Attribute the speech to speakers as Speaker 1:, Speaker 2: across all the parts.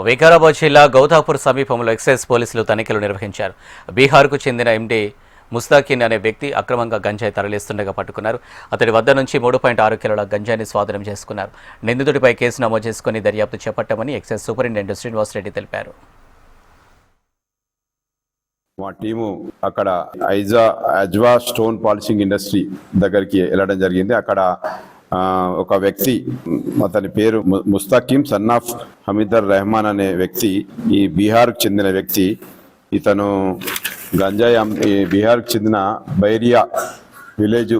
Speaker 1: వికారాబాద్ జిల్లా గౌతాపూర్ సమీపంలో ఎక్సైజ్ పోలీసులు తనిఖీలు నిర్వహించారు. బీహార్కు చెందిన ఎండీ ముస్తాకిన్ అనే వ్యక్తి అక్రమంగా గంజాయి తరలిస్తుండగా పట్టుకున్నారు. అతడి వద్ద నుంచి 3.6 కిలోల గంజాయిని స్వాధీనం చేసుకున్నారు. నిందితుడిపై కేసు నమోదు చేసుకుని దర్యాప్తు చేపట్టామని ఎక్సైజ్ సూపరింటెండెంట్ శ్రీనివాసరెడ్డి తెలిపారు.
Speaker 2: మా టీము అక్కడ అజ్వా స్టోన్ పాలిషింగ్ ఇండస్ట్రీ దగ్గరికి వెళ్ళడం జరిగింది. అక్కడ ఒక వ్యక్తి, అతని పేరు ముస్తాకిం సన్ ఆఫ్ హమీదర్ రెహమాన్ అనే వ్యక్తి, ఈ బీహార్కు చెందిన వ్యక్తి. ఇతను గంజాయి బీహార్కు చెందిన Bairiya village,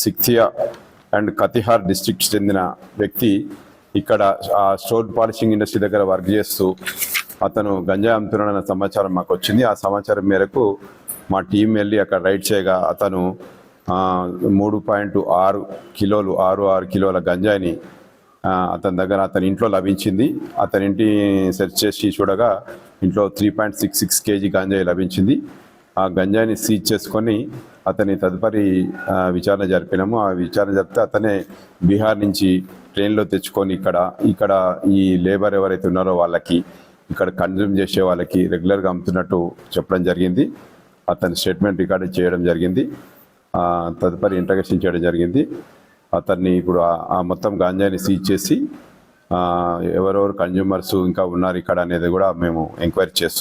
Speaker 2: సిక్తియా and Katihar district చెందిన వ్యక్తి. ఇక్కడ ఆ స్టోన్ పాలిషింగ్ ఇండస్ట్రీ దగ్గర వర్క్ చేస్తూ అతను గంజాయి అమ్ముతున్నాడన్న సమాచారం మాకు వచ్చింది. ఆ సమాచారం మేరకు మా టీం వెళ్ళి అక్కడ రైడ్ చేయగా అతను 3.6 కిలోలు 6 కిలోల గంజాయిని అతని ఇంట్లో లభించింది. అతని ఇంటి సెర్చ్ చేసి చూడగా ఇంట్లో 3.66 కేజీ గంజాయి లభించింది. ఆ గంజాయిని సీజ్ చేసుకొని అతని తదుపరి విచారణ జరిపినాము. ఆ విచారణ జరిపితే అతనే బీహార్ నుంచి ట్రైన్లో తెచ్చుకొని ఇక్కడ ఈ లేబర్ ఎవరైతే ఉన్నారో వాళ్ళకి, ఇక్కడ కన్జ్యూమ్ చేసే వాళ్ళకి రెగ్యులర్గా అమ్ముతున్నట్టు చెప్పడం జరిగింది. అతని స్టేట్మెంట్ రికార్డు చేయడం జరిగింది. తదుపరి ఇంట్రాగేషన్ చేయడం జరిగింది. అతన్ని ఇప్పుడు ఆ మొత్తం గాంజాని సీజ్ చేసి ఎవరెవరు కన్జ్యూమర్స్ ఇంకా ఉన్నారు ఇక్కడ అనేది కూడా మేము ఎంక్వైరీ చేస్తున్నాం.